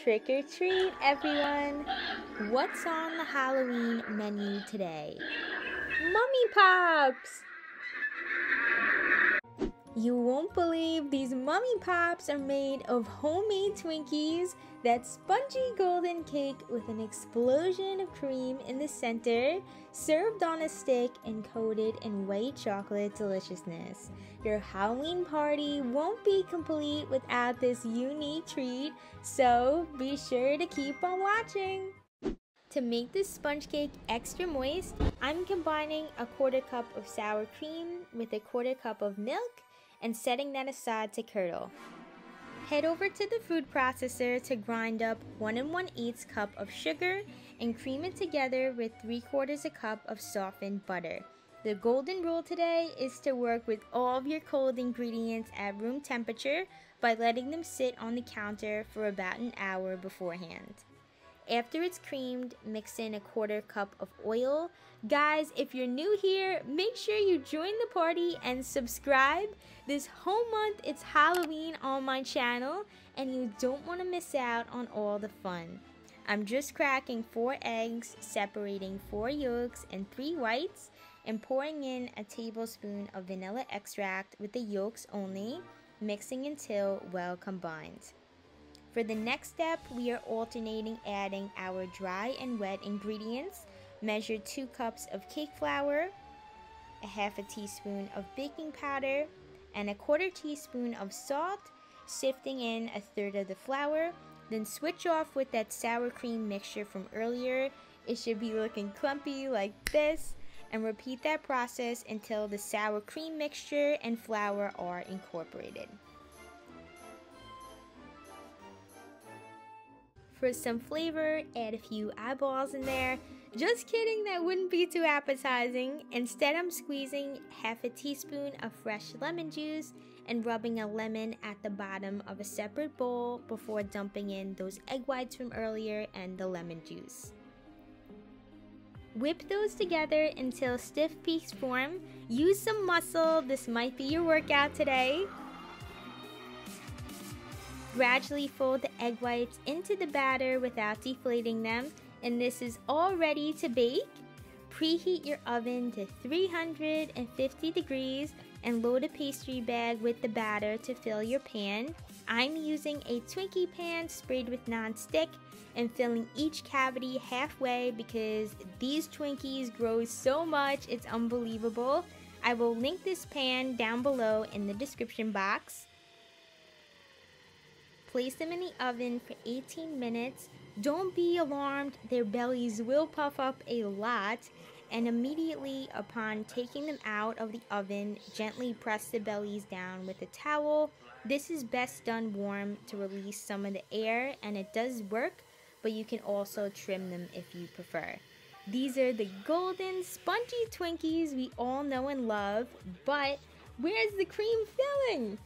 Trick or treat, everyone! What's on the Halloween menu today? Mummy Pops! You won't believe these Mummy Pops are made of homemade Twinkies, that spongy golden cake with an explosion of cream in the center, served on a stick and coated in white chocolate deliciousness. Your Halloween party won't be complete without this unique treat, so be sure to keep on watching. To make this sponge cake extra moist, I'm combining a 1/4 cup of sour cream with a 1/4 cup of milk and setting that aside to curdle. Head over to the food processor to grind up 1 1/8 cup of sugar and cream it together with 3/4 cup of softened butter. The golden rule today is to work with all of your cold ingredients at room temperature by letting them sit on the counter for about an hour beforehand. After it's creamed, mix in a 1/4 cup of oil. Guys, if you're new here, make sure you join the party and subscribe. This whole month it's Halloween on my channel and you don't want to miss out on all the fun. I'm just cracking 4 eggs, separating 4 yolks and 3 whites, and pouring in a tablespoon of vanilla extract with the yolks only, mixing until well combined. For the next step, we are alternating adding our dry and wet ingredients. Measure 2 cups of cake flour, a 1/2 teaspoon of baking powder, and a 1/4 teaspoon of salt, sifting in 1/3 of the flour. Then switch off with that sour cream mixture from earlier. It should be looking clumpy like this, and repeat that process until the sour cream mixture and flour are incorporated. For some flavor, add a few eyeballs in there. Just kidding, that wouldn't be too appetizing. Instead, I'm squeezing 1/2 teaspoon of fresh lemon juice and rubbing a lemon at the bottom of a separate bowl before dumping in those egg whites from earlier and the lemon juice. Whip those together until stiff peaks form. Use some muscle, this might be your workout today. Gradually fold the egg whites into the batter without deflating them, and this is all ready to bake. Preheat your oven to 350 degrees and load a pastry bag with the batter to fill your pan. I'm using a Twinkie pan sprayed with non-stick and filling each cavity halfway because these Twinkies grow so much, it's unbelievable. I will link this pan down below in the description box. Place them in the oven for 18 minutes. Don't be alarmed, their bellies will puff up a lot, and immediately upon taking them out of the oven, gently press the bellies down with a towel. This is best done warm to release some of the air, and it does work, but you can also trim them if you prefer. These are the golden spongy Twinkies we all know and love, but where's the cream filling?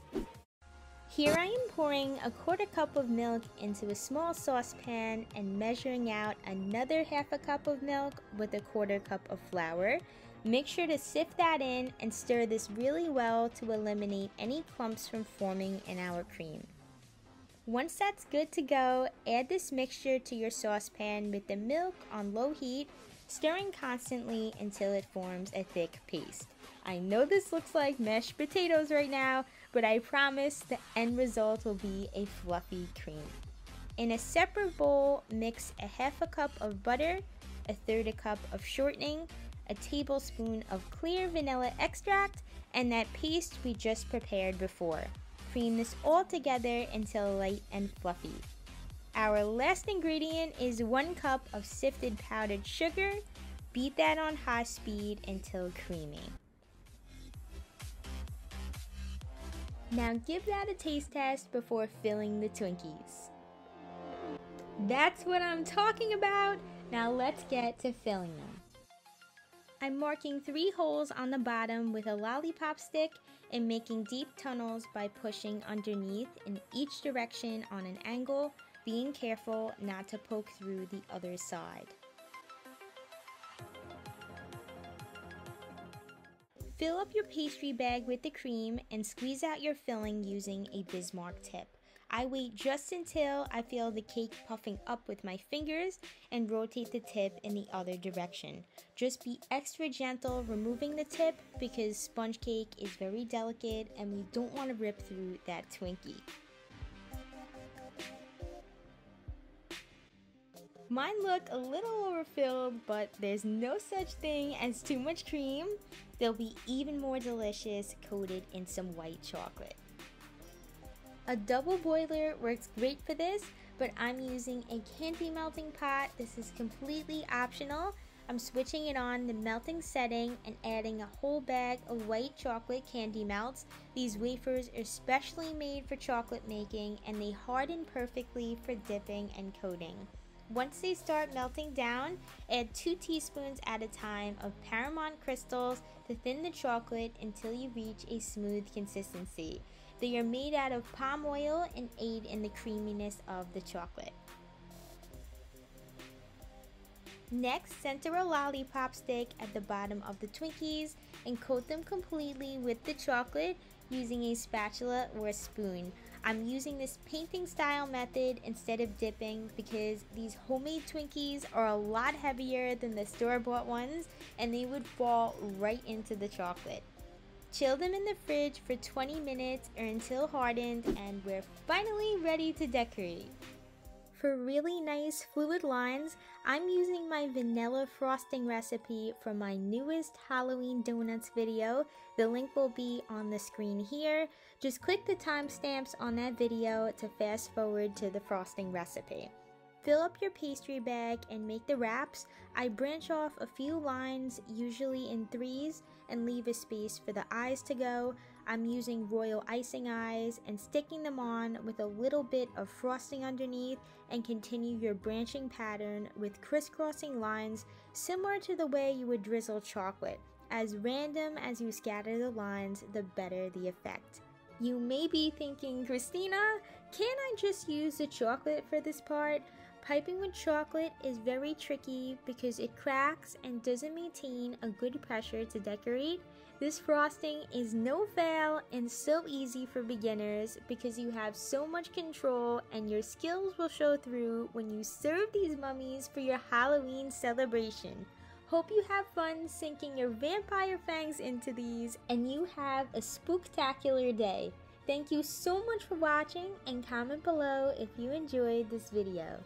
Here I am pouring a 1/4 cup of milk into a small saucepan and measuring out another 1/2 cup of milk with a 1/4 cup of flour. Make sure to sift that in and stir this really well to eliminate any clumps from forming in our cream. Once that's good to go, add this mixture to your saucepan with the milk on low heat, stirring constantly until it forms a thick paste. I know this looks like mashed potatoes right now, but I promise the end result will be a fluffy cream. In a separate bowl, mix a 1/2 cup of butter, 1/3 cup of shortening, a tablespoon of clear vanilla extract, and that paste we just prepared before. Cream this all together until light and fluffy. Our last ingredient is 1 cup of sifted powdered sugar. Beat that on high speed until creamy. Now give that a taste test before filling the Twinkies. That's what I'm talking about! Now let's get to filling them. I'm marking 3 holes on the bottom with a lollipop stick and making deep tunnels by pushing underneath in each direction on an angle, being careful not to poke through the other side. Fill up your pastry bag with the cream and squeeze out your filling using a Bismarck tip. I wait just until I feel the cake puffing up with my fingers and rotate the tip in the other direction. Just be extra gentle removing the tip because sponge cake is very delicate and we don't want to rip through that Twinkie. Mine look a little overfilled, but there's no such thing as too much cream. They'll be even more delicious coated in some white chocolate. A double boiler works great for this, but I'm using a candy melting pot. This is completely optional. I'm switching it on the melting setting and adding a whole bag of white chocolate candy melts. These wafers are specially made for chocolate making and they harden perfectly for dipping and coating. Once they start melting down, add 2 teaspoons at a time of Paramount crystals to thin the chocolate until you reach a smooth consistency. They are made out of palm oil and aid in the creaminess of the chocolate. Next, center a lollipop stick at the bottom of the Twinkies and coat them completely with the chocolate using a spatula or a spoon. I'm using this painting style method instead of dipping because these homemade Twinkies are a lot heavier than the store-bought ones and they would fall right into the chocolate. Chill them in the fridge for 20 minutes or until hardened and we're finally ready to decorate. For really nice fluid lines, I'm using my vanilla frosting recipe from my newest Halloween donuts video. The link will be on the screen here. Just click the timestamps on that video to fast forward to the frosting recipe. Fill up your pastry bag and make the wraps. I branch off a few lines, usually in 3s, and leave a space for the eyes to go. I'm using royal icing eyes and sticking them on with a little bit of frosting underneath, and continue your branching pattern with crisscrossing lines similar to the way you would drizzle chocolate. As random as you scatter the lines, the better the effect. You may be thinking, Christina, can't I just use the chocolate for this part? Piping with chocolate is very tricky because it cracks and doesn't maintain a good pressure to decorate. This frosting is no fail and so easy for beginners because you have so much control and your skills will show through when you serve these mummies for your Halloween celebration. Hope you have fun sinking your vampire fangs into these and you have a spooktacular day. Thank you so much for watching and comment below if you enjoyed this video.